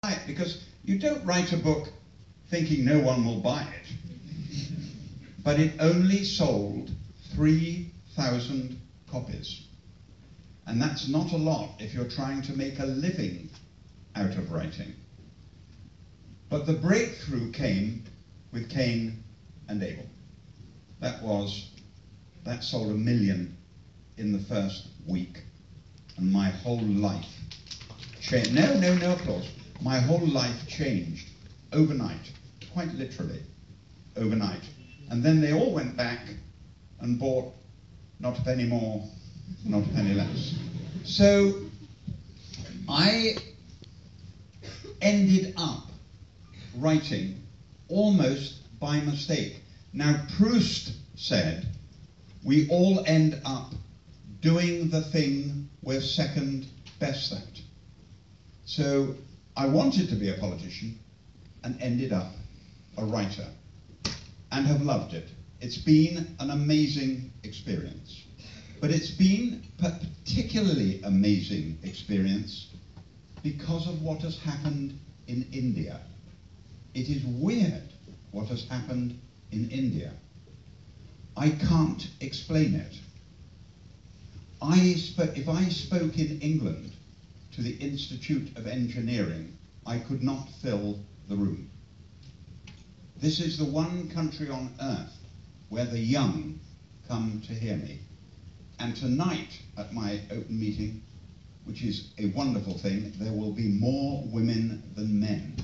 buy it, because you don't write a book thinking no one will buy it. But it only sold 3,000 copies. And that's not a lot if you're trying to make a living out of writing. But the breakthrough came with Cain and Abel. That sold 1 million in the first week. And my whole life changed. No applause. My whole life changed overnight, quite literally, overnight. And then they all went back and bought not a penny more, not a penny less. So I ended up writing almost by mistake. Now, Proust said, we all end up doing the thing we're second best at. So I wanted to be a politician and ended up a writer and have loved it. It's been an amazing experience. But it's been a particularly amazing experience because of what has happened in India. It is weird what has happened in India. I can't explain it. If I spoke in England to the Institute of Engineering, I could not fill the room. This is the one country on earth where the young come to hear me. And tonight at my open meeting, which is a wonderful thing, there will be more women than men.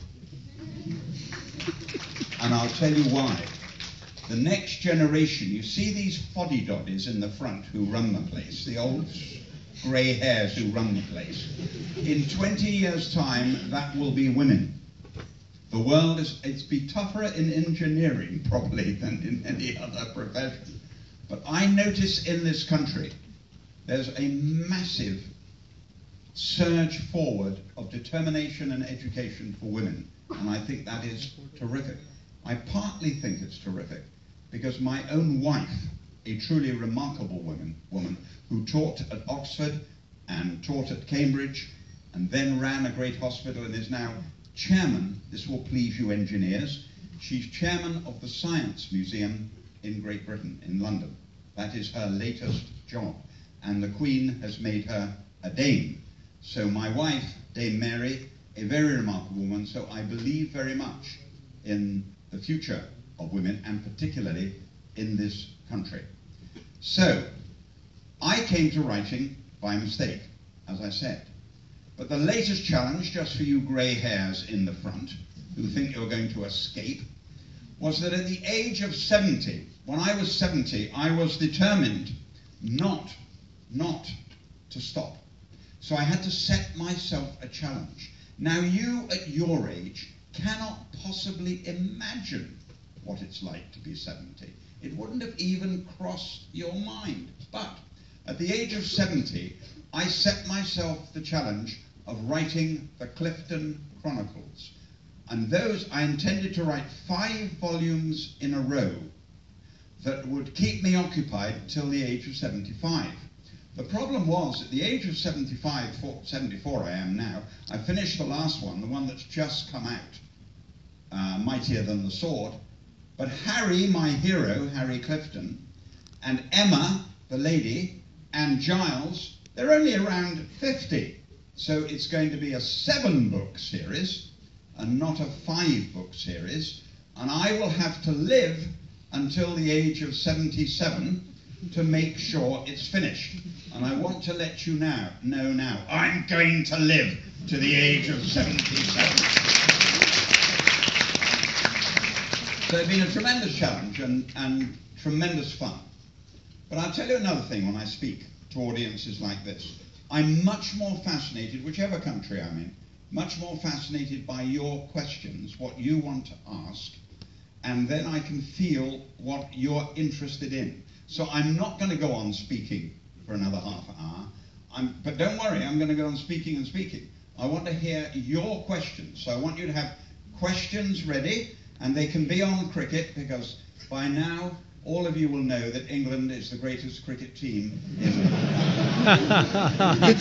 And I'll tell you why. The next generation, you see these foddy-doddies in the front who run the place, the old grey hairs who run the place. In 20 years' time, that will be women. The world it's be tougher in engineering probably than in any other profession. But I notice in this country, there's a massive surge forward of determination and education for women. And I think that is terrific. I partly think it's terrific because my own wife, a truly remarkable woman who taught at Oxford and taught at Cambridge and then ran a great hospital and is now chairman, this will please you engineers, she's chairman of the Science Museum in Great Britain, in London. That is her latest job. And the Queen has made her a Dame. So my wife, Dame Mary, a very remarkable woman, so I believe very much in the future of women, and particularly in this country. So, I came to writing by mistake, as I said. But the latest challenge, just for you grey hairs in the front, who think you're going to escape, was that at the age of 70, when I was 70, I was determined not to stop. So I had to set myself a challenge. Now you, at your age, cannot possibly imagine what it's like to be 70. It wouldn't have even crossed your mind. But at the age of 70, I set myself the challenge of writing the Clifton Chronicles. And those, I intended to write 5 volumes in a row that would keep me occupied till the age of 75. The problem was, at the age of 74 I am now, I finished the last one, the one that's just come out, Mightier Than the Sword. But Harry, my hero, Harry Clifton, and Emma, the lady, and Giles, they're only around 50. So it's going to be a 7-book series and not a 5-book series. And I will have to live until the age of 77 to make sure it's finished. And I want to let you know now, I'm going to live to the age of 77. So it's been a tremendous challenge and tremendous fun. But I'll tell you another thing when I speak to audiences like this. I'm much more fascinated, whichever country I'm in, much more fascinated by your questions, what you want to ask, and then I can feel what you're interested in. So I'm not going to go on speaking for another half hour, but don't worry, I'm going to go on speaking and speaking. I want to hear your questions, so I want you to have questions ready, and they can be on cricket, because by now all of you will know that England is the greatest cricket team in the world.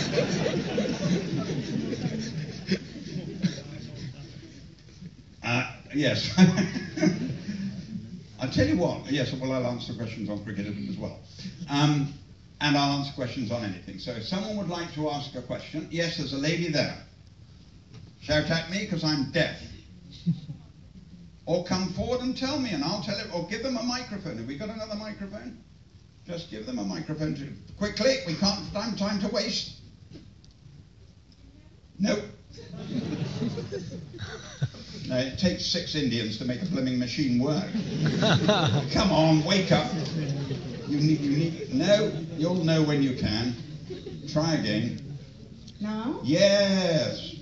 Yes. I'll tell you what, yes, well, I'll answer questions on cricket as well. And I'll answer questions on anything. So if someone would like to ask a question, yes, there's a lady there. Shout at me because I'm deaf. Or come forward and tell me and I'll tell it, or give them a microphone. Have we got another microphone? Just give them a microphone too. Quickly, we can't have time to waste. Nope. No, it takes 6 Indians to make a blooming machine work. Come on, wake up. You need, no, you'll know when you can. Try again. Now? Yes.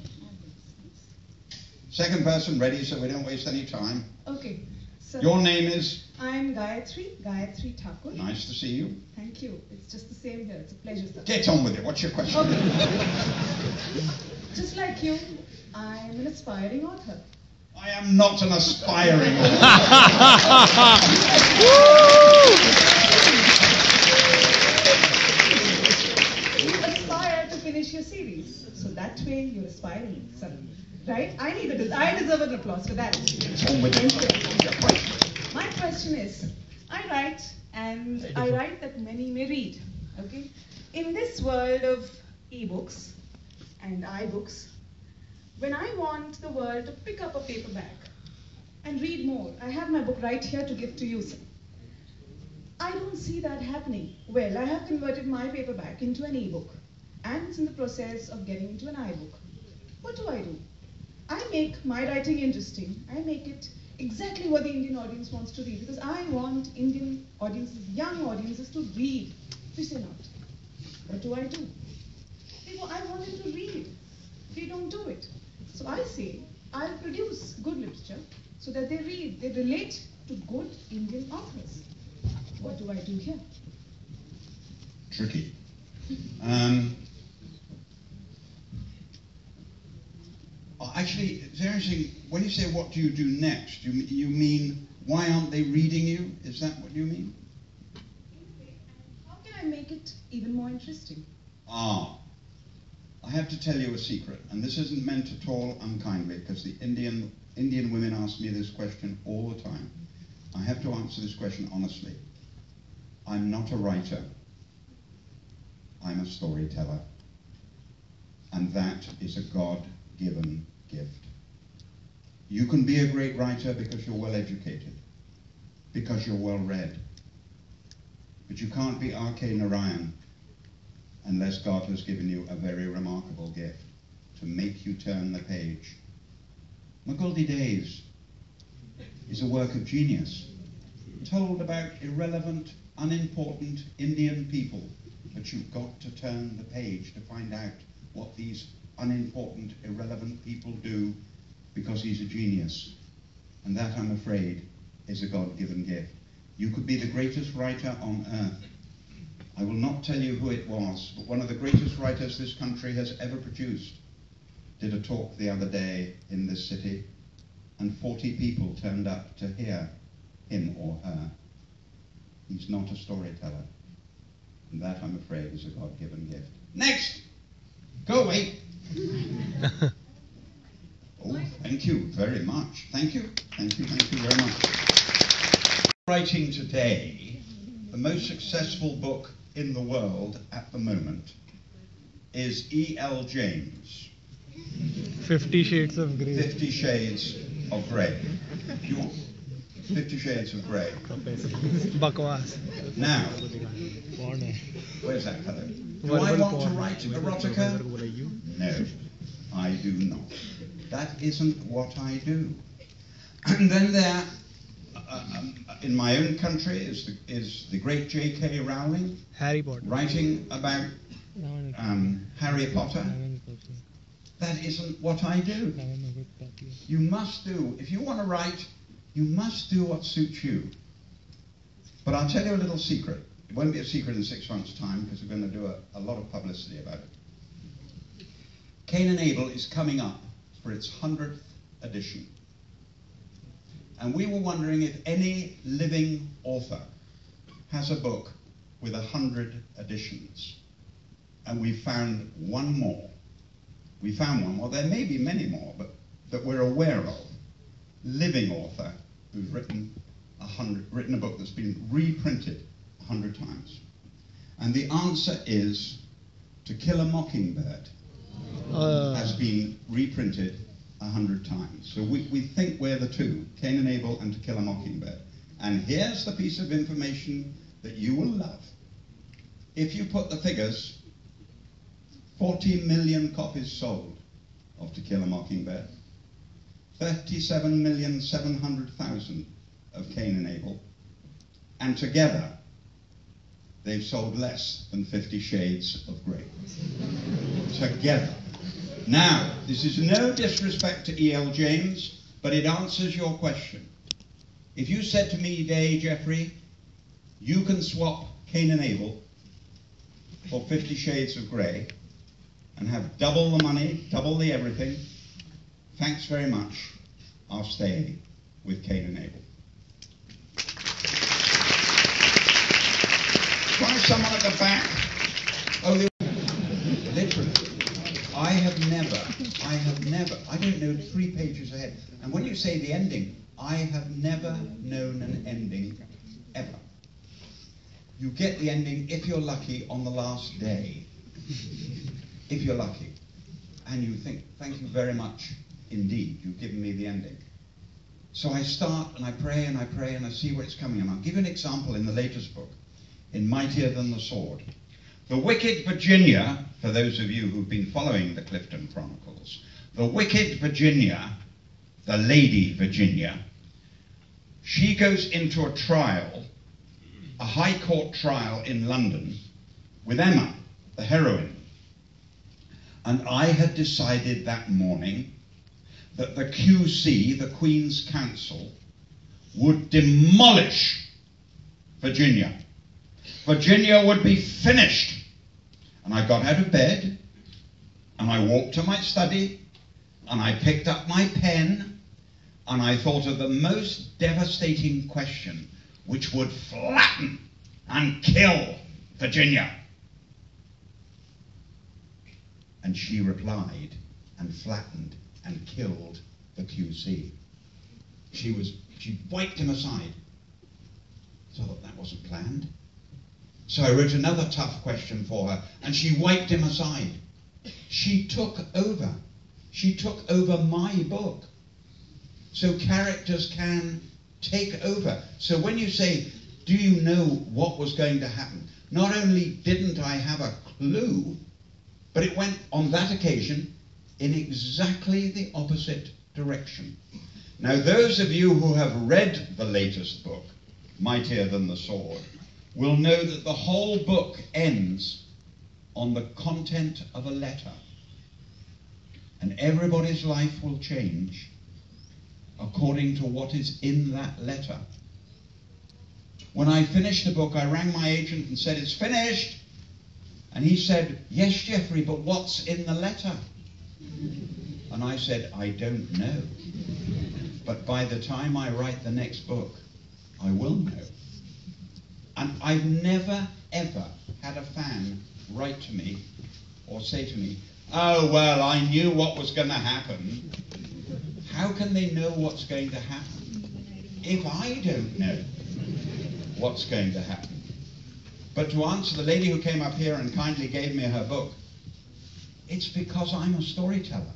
Second person ready so we don't waste any time. Okay. So your name is? I'm Gayatri Thakur. Nice to see you. Thank you. It's just the same here. It's a pleasure, sir. Get on with it. What's your question? Okay. Just like you, I'm an aspiring author. I am not an aspiring author. You aspire to finish your series, so that way you're aspiring, sir. Right? I deserve an applause for that. My question is, I write, and I write that many may read. Okay? In this world of e-books and iBooks, when I want the world to pick up a paperback and read more, I have my book right here to give to you, sir. I don't see that happening. Well, I have converted my paperback into an e-book, and it's in the process of getting into an iBook. What do? I make my writing interesting. I make it exactly what the Indian audience wants to read, because I want Indian audiences, young audiences, to read. They say not. What do? I want them to read. They don't do it. So I say, I'll produce good literature so that they read, they relate to good Indian authors. What do here? Tricky. Actually, seriously, when you say what do you do next, you mean why aren't they reading you? Is that what you mean? How can I make it even more interesting? I have to tell you a secret, and this isn't meant at all unkindly, because the Indian women ask me this question all the time. I have to answer this question honestly. I'm not a writer. I'm a storyteller. And that is a God-given gift. You can be a great writer because you're well educated, because you're well read. But you can't be R.K. Narayan unless God has given you a very remarkable gift to make you turn the page. Maguldi Days is a work of genius, told about irrelevant, unimportant Indian people, but you've got to turn the page to find out what these unimportant, irrelevant people do, because he's a genius. And that, I'm afraid, is a God-given gift. You could be the greatest writer on earth. I will not tell you who it was, but one of the greatest writers this country has ever produced did a talk the other day in this city, and 40 people turned up to hear him or her. He's not a storyteller. And that, I'm afraid, is a God-given gift. Next! Go away! Oh, thank you very much. Thank you. Thank you very much. Writing today, the most successful book in the world at the moment is E.L. James. 50 Shades of Grey. 50 Shades of Grey. You want 50 Shades of Grey? Bakwas. Now, where's that fellow? Do I want to write erotica? No, I do not. That isn't what I do. And then there, in my own country, is the great J.K. Rowling, Harry Potter, writing about Harry Potter. That isn't what I do. You must do, if you want to write, you must do what suits you. But I'll tell you a little secret. It won't be a secret in 6 months' time, because we're going to do a lot of publicity about it. Cain and Abel is coming up for its 100th edition. And we were wondering if any living author has a book with 100 editions. And we found one more. We found one more. There may be many more, but that we're aware of. living author who's written a book that's been reprinted 100 times? And the answer is To Kill a Mockingbird has been reprinted 100 times. So we think we're the two, Cain and Abel and To Kill a Mockingbird. And here's the piece of information that you will love. If you put the figures, 40 million copies sold of To Kill a Mockingbird, 37,700,000 of Cain and Abel, and together they've sold less than 50 Shades of Grey. Together. Now, this is no disrespect to E.L. James, but it answers your question. If you said to me today, Jeffrey, you can swap Cain and Abel for 50 Shades of Grey and have double the money, double the everything, thanks very much, I'll stay with Cain and Abel. Try someone at the back. Oh, literally. I have never, I don't know 3 pages ahead. And when you say the ending, I have never known an ending ever. You get the ending, if you're lucky, on the last day. If you're lucky. And you think, thank you very much indeed, you've given me the ending. So I start and I pray and I pray and I see where it's coming. And I'll give you an example in the latest book, in Mightier Than the Sword. The wicked Virginia, for those of you who've been following the Clifton Chronicles, the wicked Virginia, the Lady Virginia, she goes into a trial, a high court trial in London, with Emma, the heroine. And I had decided that morning that the QC, the Queen's Council, would demolish Virginia. Virginia would be finished. And I got out of bed, and I walked to my study, and I picked up my pen, and I thought of the most devastating question which would flatten and kill Virginia. And she replied and flattened and killed the QC. She wiped him aside. So I thought that wasn't planned. So I wrote another tough question for her, and she wiped him aside. She took over. She took over my book. So characters can take over. So when you say, do you know what was going to happen? Not only didn't I have a clue, but it went, on that occasion, in exactly the opposite direction. Now, those of you who have read the latest book, Mightier Than the Sword, will know that the whole book ends on the content of a letter. And everybody's life will change according to what is in that letter. When I finished the book, I rang my agent and said, it's finished. And he said, yes, Jeffrey, but what's in the letter? And I said, I don't know. But by the time I write the next book, I will know. And I've never, ever had a fan write to me or say to me, oh, well, I knew what was going to happen. How can they know what's going to happen if I don't know what's going to happen? But to answer the lady who came up here and kindly gave me her book, it's because I'm a storyteller.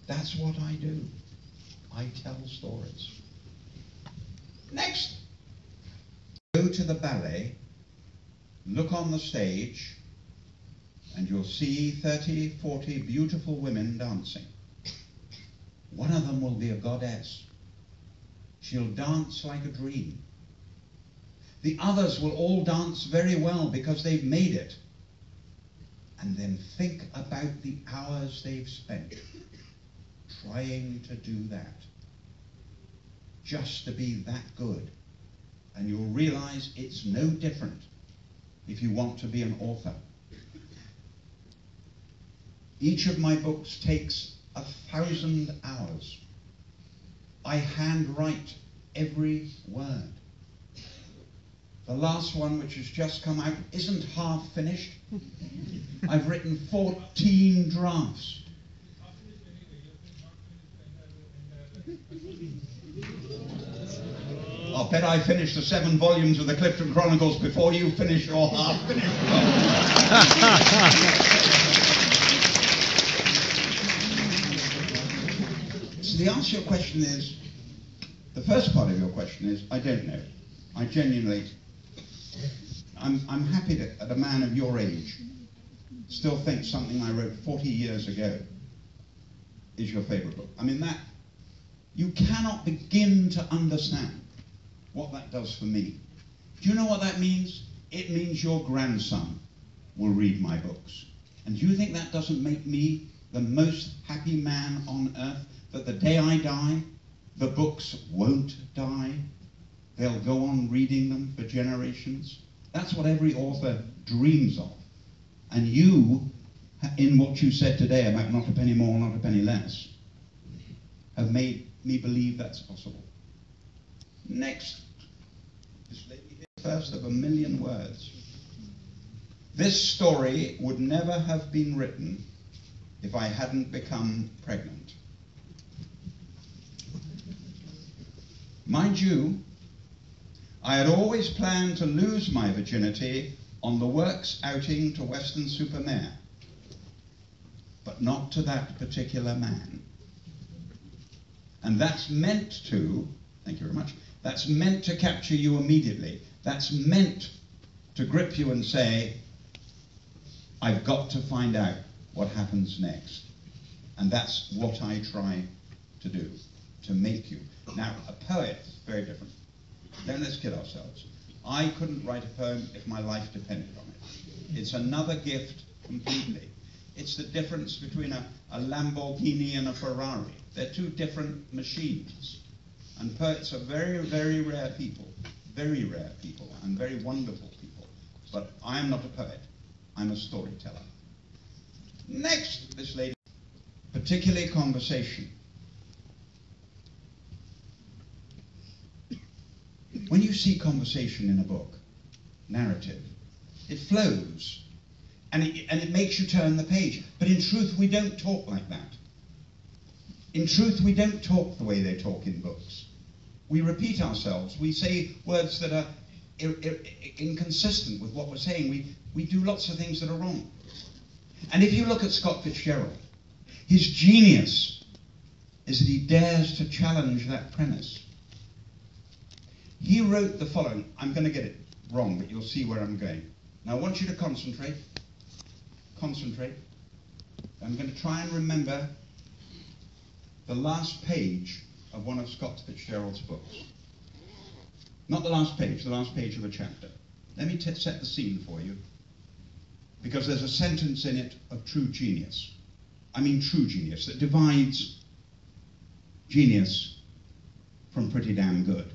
That's what I do. I tell stories. Next. Go to the ballet, look on the stage, and you'll see 30, 40 beautiful women dancing. One of them will be a goddess. She'll dance like a dream. The others will all dance very well because they've made it. And then think about the hours they've spent trying to do that, just to be that good. And you'll realize it's no different if you want to be an author. Each of my books takes 1,000 hours. I handwrite every word. The last one, which has just come out, isn't half finished. I've written 14 drafts. I'll bet I finished the 7 volumes of the Clifton Chronicles before you finish your half-finished book. So the answer to your question is, the first part of your question is, I don't know. I genuinely, I'm happy that a man of your age still thinks something I wrote 40 years ago is your favorite book. I mean, that, you cannot begin to understand what that does for me. Do you know what that means? It means your grandson will read my books. And do you think that doesn't make me the most happy man on earth, that the day I die, the books won't die? They'll go on reading them for generations. That's what every author dreams of. And you, in what you said today about not a penny more, not a penny less, have made me believe that's possible. Next, this lady here, first of a million words. This story would never have been written if I hadn't become pregnant. Mind you, I had always planned to lose my virginity on the works outing to Weston-super-Mare, but not to that particular man. And that's meant to, thank you very much, that's meant to capture you immediately. That's meant to grip you and say, I've got to find out what happens next. And that's what I try to do, to make you. Now, a poet is very different. Don't let's kid ourselves. I couldn't write a poem if my life depended on it. It's another gift completely. It's the difference between a Lamborghini and a Ferrari. They're two different machines. And poets are very, very rare people, and very wonderful people. But I am not a poet. I'm a storyteller. Next, this lady, particularly conversation. When you see conversation in a book, narrative, it flows, and it makes you turn the page. But in truth, we don't talk like that. In truth, we don't talk the way they talk in books. We repeat ourselves. We say words that are inconsistent with what we're saying. We do lots of things that are wrong. And if you look at Scott Fitzgerald, his genius is that he dares to challenge that premise. He wrote the following. I'm going to get it wrong, but you'll see where I'm going. Now I want you to concentrate. Concentrate. I'm going to try and remember the last page of one of Scott Fitzgerald's books. Not the last page of a chapter. Let me set the scene for you, because there's a sentence in it of true genius. I mean true genius, that divides genius from pretty damn good.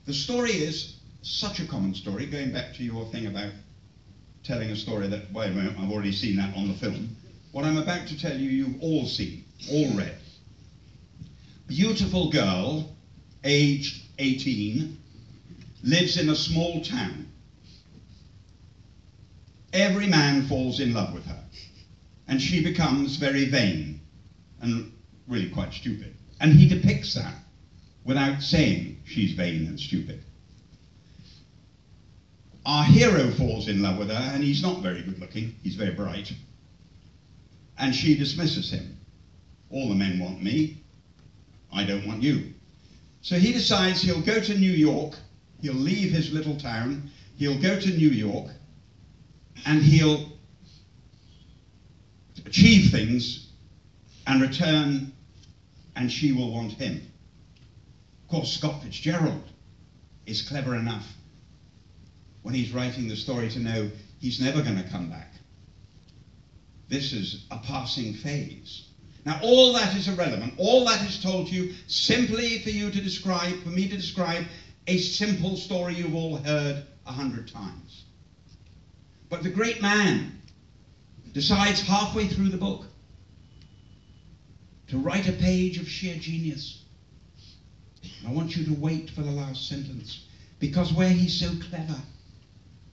The story is such a common story, going back to your thing about telling a story that, wait a minute, I've already seen that on the film. What I'm about to tell you, you've all seen, all read. Beautiful girl, aged 18, lives in a small town. Every man falls in love with her, and she becomes very vain and really quite stupid. And he depicts that without saying she's vain and stupid. Our hero falls in love with her, and he's not very good looking, he's very bright. And she dismisses him. All the men want me, I don't want you. So he decides he'll go to New York, he'll leave his little town, he'll go to New York, and he'll achieve things and return, and she will want him. Of course, Scott Fitzgerald is clever enough when he's writing the story to know he's never going to come back. This is a passing phase. Now, all that is irrelevant. All that is told to you simply for you to describe, for me to describe a simple story you've all heard 100 times. But the great man decides halfway through the book to write a page of sheer genius. And I want you to wait for the last sentence, because where he's so clever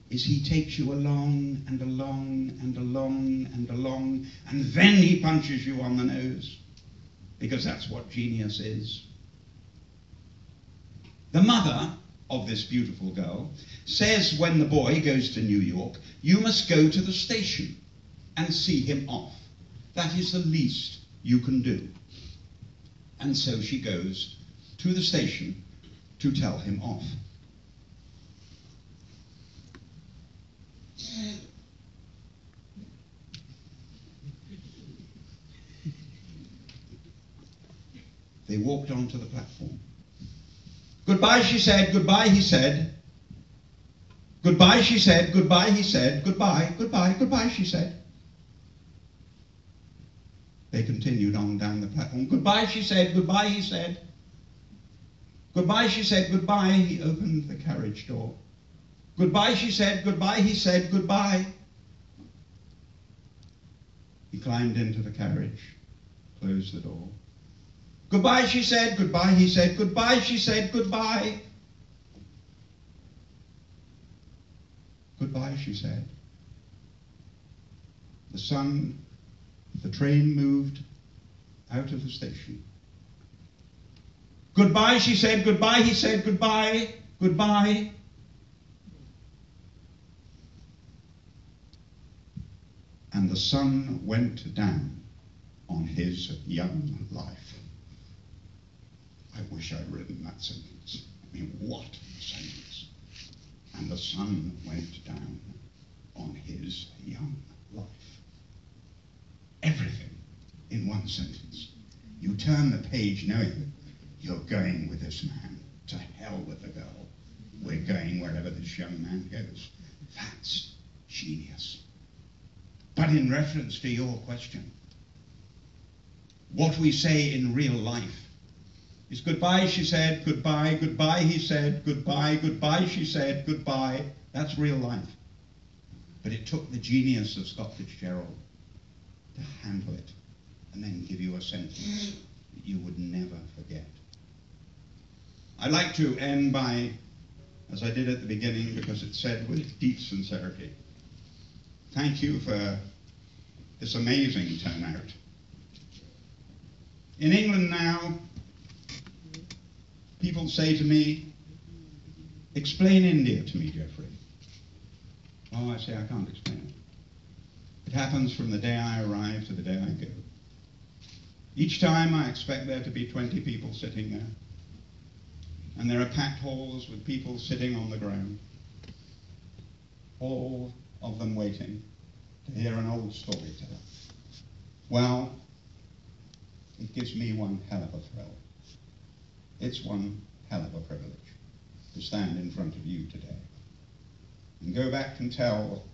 is he takes you along and along and along and along, and then he punches you on the nose. because that's what genius is. The mother of this beautiful girl says when the boy goes to New York, you must go to the station and see him off. That is the least you can do. And so she goes to the station to tell him off. They walked onto the platform. Goodbye, she said. Goodbye, he said. Goodbye, she said. Goodbye, he said. Goodbye, goodbye, goodbye, she said. They continued on down the platform. Goodbye, she said. Goodbye, he said. Goodbye, she said. Goodbye. He opened the carriage door. Goodbye, she said. Goodbye, he said. Goodbye. He climbed into the carriage, closed the door. Goodbye, she said. Goodbye, he said. Goodbye, she said. Goodbye. Goodbye, she said. The train moved out of the station. Goodbye, she said. Goodbye, he said. Goodbye. Goodbye. And the sun went down on his young life. I wish I'd written that sentence. I mean, what a sentence. And the sun went down on his young life. Everything in one sentence. You turn the page knowing you're going with this man. To hell with the girl. We're going wherever this young man goes. That's genius. But in reference to your question, what we say in real life is goodbye, she said, goodbye, goodbye, he said, goodbye, goodbye, she said, goodbye. That's real life. But it took the genius of Scott Fitzgerald to handle it and then give you a sentence that you would never forget. I'd like to end by, as I did at the beginning, because it's said with deep sincerity, thank you for this amazing turnout. In England now, people say to me, explain India to me, Geoffrey. Oh, I say, I can't explain it. It happens from the day I arrive to the day I go. Each time I expect there to be 20 people sitting there. And there are packed halls with people sitting on the ground. All of them waiting to hear an old storyteller. Well, it gives me one hell of a thrill. It's one hell of a privilege to stand in front of you today and go back and tell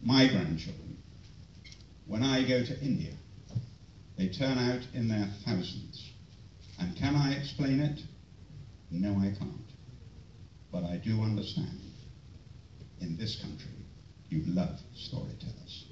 my grandchildren, when I go to India, they turn out in their thousands. And can I explain it? No, I can't. But I do understand. In this country, you love storytellers.